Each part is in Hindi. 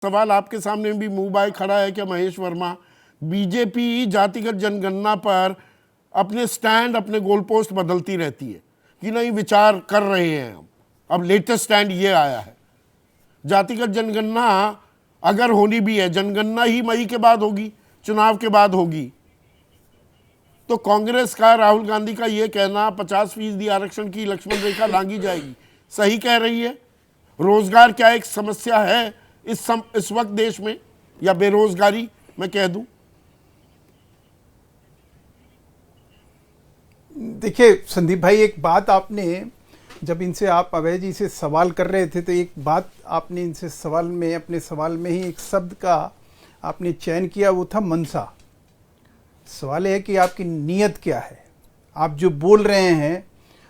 सवाल आपके सामने भी मुंह बाय खड़ा है कि महेश वर्मा, बीजेपी जातिगत जनगणना पर अपने स्टैंड, अपने गोल पोस्ट बदलती रहती है कि नहीं विचार कर रहे हैं हम। अब लेटेस्ट स्टैंड ये आया है, जातिगत जनगणना अगर होनी भी है, जनगणना ही मई के बाद होगी, चुनाव के बाद होगी, तो कांग्रेस का, राहुल गांधी का ये कहना 50% आरक्षण की लक्ष्मण रेखा लांघी जाएगी, सही कह रही है। रोजगार क्या एक समस्या है इस वक्त देश में, या बेरोजगारी मैं कह दूं? देखिए संदीप भाई, एक बात आपने, जब इनसे आप अभय जी से सवाल कर रहे थे तो एक बात आपने इनसे सवाल में, अपने सवाल में ही एक शब्द का आपने चयन किया, वो था मनसा। सवाल है कि आपकी नीयत क्या है, आप जो बोल रहे हैं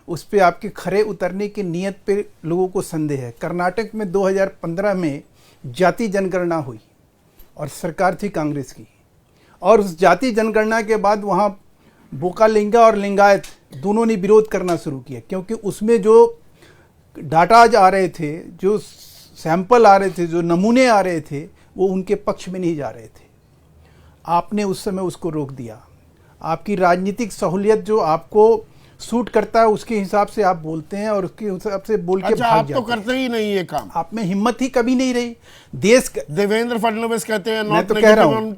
उस पे आपके खरे उतरने की नीयत पे लोगों को संदेह है। कर्नाटक में 2015 में जाति जनगणना हुई और सरकार थी कांग्रेस की, और उस जाति जनगणना के बाद वहाँ बोकालिंगा और लिंगायत दोनों ने विरोध करना शुरू किया, क्योंकि उसमें जो डाटा आ रहे थे, जो सैंपल आ रहे थे, जो नमूने आ रहे थे, वो उनके पक्ष में नहीं जा रहे थे। आपने उस समय उसको रोक दिया। आपकी राजनीतिक सहूलियत जो आपको सूट करता है उसके हिसाब से आप बोलते हैं और उसके हिसाब से बोल के भाग आप जाते तो करते ही नहीं ये काम। आप में हिम्मत ही कभी नहीं रही। देश देवेंद्र फडणवीस कहते हैं मैं तो कह रहा हूं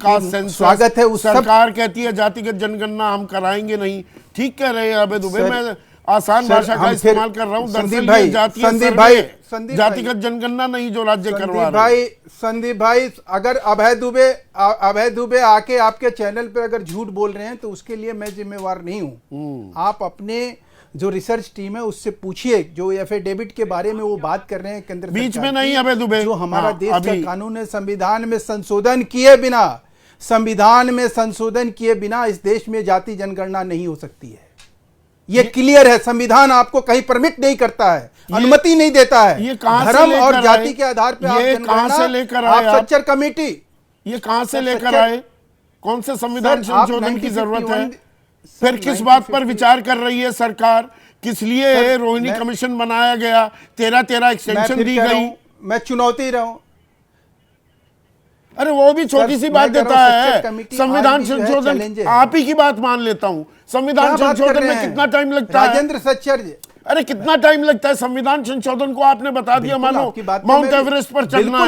स्वागत है, उस सरकार कहती है जातिगत जनगणना हम कराएंगे नहीं। ठीक कह रहे हैं अबे दुबे, मैं आसान भाषा का इस्तेमाल कर रहा हूं। संदीप भाई, जातिगत जनगणना नहीं जो राज्य करवा रहे हैं। संदीप भाई, अगर अभय दुबे आके आपके चैनल पे अगर झूठ बोल रहे हैं तो उसके लिए मैं जिम्मेवार नहीं हूं। आप अपने जो रिसर्च टीम है उससे पूछिए, जो एफिडेविट के बारे में वो बात कर रहे हैं केंद्र बीच में नहीं अभय दुबे, जो हमारा देश का कानून है, संविधान में संशोधन किए बिना इस देश में जाति जनगणना नहीं हो सकती है। ये क्लियर है। संविधान आपको कहीं परमिट नहीं करता है, अनुमति नहीं देता है। ये धर्म और जाति के आधार पर ये कहां से लेकर आए? आप सच्चर कमेटी ये कहां से लेकर आए? कौन से संविधान संशोधन की जरूरत है? फिर किस बात पर विचार कर रही है सरकार? किस लिए रोहिणी कमीशन बनाया गया? 13 एक्सटेंशन दी गई। मैं चुनौती रहा हूं। अरे वो भी छोटी सी बात देता है। संविधान संशोधन, आप ही की बात मान लेता हूं, संविधान संशोधन में कितना टाइम लगता है? राजेंद्र सच्चर जी, अरे कितना टाइम लगता है? संविधान संशोधन को आपने बता दिया मानो माउंट एवरेस्ट पर चढ़ना है।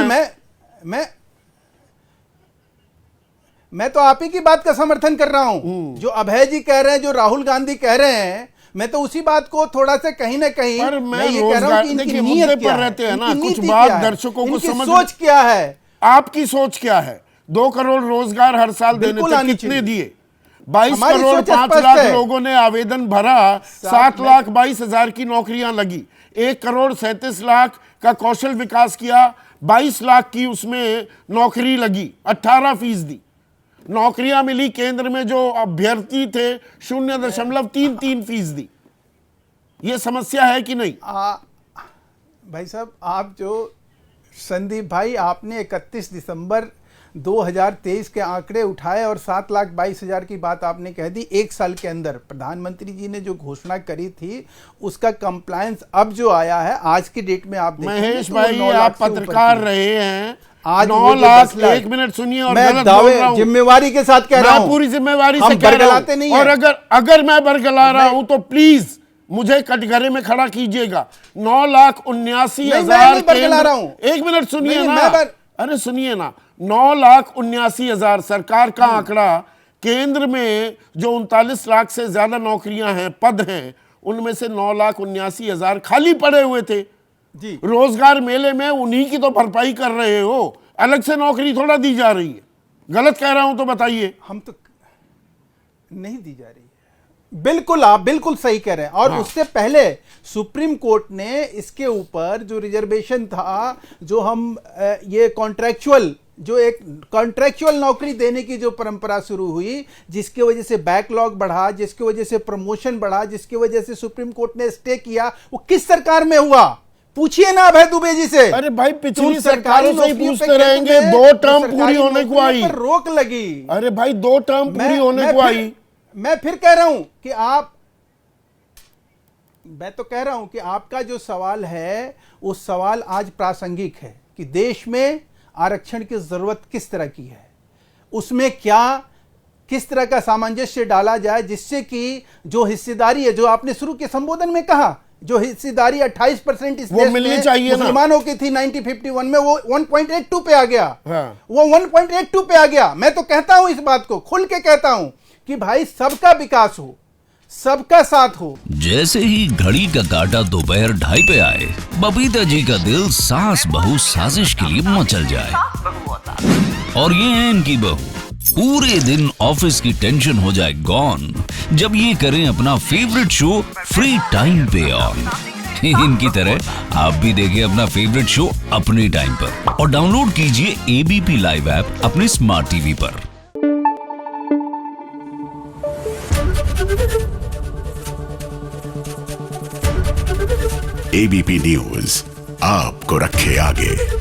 मैं तो आप ही की बात का समर्थन कर रहा हूं। जो अभय जी कह रहे हैं, जो राहुल गांधी कह रहे हैं, मैं तो उसी बात को थोड़ा से कहीं ना कहीं मैं ये कह रहा हूं कि इनकी नीयत पर रहते हैं ना, कुछ बात दर्शकों को समझ। सोच क्या है? आपकी सोच क्या है? 2 करोड़ रोजगार हर साल देने थे, कितने दिए? 22 करोड़ 5 लाख लोगों ने आवेदन भरा, 7,22,000 की नौकरियां लगी। 1 करोड़ 37 लाख का कौशल विकास किया, 22 लाख की उसमें नौकरी लगी, 18% नौकरियां मिली। केंद्र में जो अभ्यर्थी थे 0.33%। यह समस्या है कि नहीं? भाई साहब, आप जो संदीप भाई, आपने 31 दिसंबर 2023 के आंकड़े उठाए और 7,22,000 की बात आपने कह दी। 1 साल के अंदर प्रधानमंत्री जी ने जो घोषणा करी थी उसका कंप्लायंस अब जो आया है आज की डेट में, आप महेश भाई, आप पत्रकार रहे हैं। आज 9 लाख, 1 मिनट सुनिए, और मैं दावे जिम्मेवारी के साथ कह रहा हूं, पूरी जिम्मेवारी से कह रहा हूं। और अगर मैं बरगला रहा हूं तो प्लीज मुझे कटघरे में खड़ा कीजिएगा। 9,79,000। 1 मिनट सुनिए ना, अरे सुनिए ना, 9,79,000 सरकार का आंकड़ा। केंद्र में जो 39 लाख से ज्यादा नौकरियां हैं, पद हैं, उनमें से 9,79,000 खाली पड़े हुए थे जी। रोजगार मेले में उन्हीं की तो भरपाई कर रहे हो, अलग से नौकरी थोड़ा दी जा रही है। गलत कह रहा हूं तो बताइए। हम तो नहीं दी जा रही है। बिल्कुल, आप बिल्कुल सही कह रहे हैं। और उससे पहले सुप्रीम कोर्ट ने इसके ऊपर जो रिजर्वेशन था, जो हम ये कॉन्ट्रैक्चुअल नौकरी देने की जो परंपरा शुरू हुई, जिसकी वजह से बैकलॉग बढ़ा, जिसकी वजह से प्रमोशन बढ़ा, जिसकी वजह से सुप्रीम कोर्ट ने स्टे किया, वो किस सरकार में हुआ? पूछिए ना अभय दुबे जी से। अरे भाई, पिछली सरकारों से ही पूछते रहेंगे। 2 टर्म पूरी होने को आई, रोक लगी। अरे भाई, 2 टर्म पूरी होने को आई। मैं फिर कह रहा हूं कि मैं तो कह रहा हूं कि आपका जो सवाल है वो सवाल आज प्रासंगिक है कि देश में आरक्षण की जरूरत किस तरह की है, उसमें क्या किस तरह का सामंजस्य डाला जाए जिससे कि जो हिस्सेदारी है, जो आपने शुरू के संबोधन में कहा, जो हिस्सेदारी 28% इस देश मिलनी में चाहिए ना। मुसलमानों की थी 1951 में, वो 1.82 पे आ गया। हाँ। वो 1.82 पे आ गया। मैं तो कहता हूं, इस बात को खुल के कहता हूं कि भाई सबका विकास हो, सबका साथ हो। जैसे ही घड़ी का काटा दोपहर 2:30 पे आए, बबीता जी का दिल सास बहू साजिश के लिए मचल जाए। और ये है इनकी बहू, पूरे दिन ऑफिस की टेंशन हो जाए गॉन जब ये करें अपना फेवरेट शो फ्री टाइम पे ऑन। इनकी तरह आप भी देखिए अपना फेवरेट शो अपने टाइम पर और डाउनलोड कीजिए एबीपी लाइव ऐप अपने स्मार्ट टीवी पर। एबीपी न्यूज आपको रखे आगे।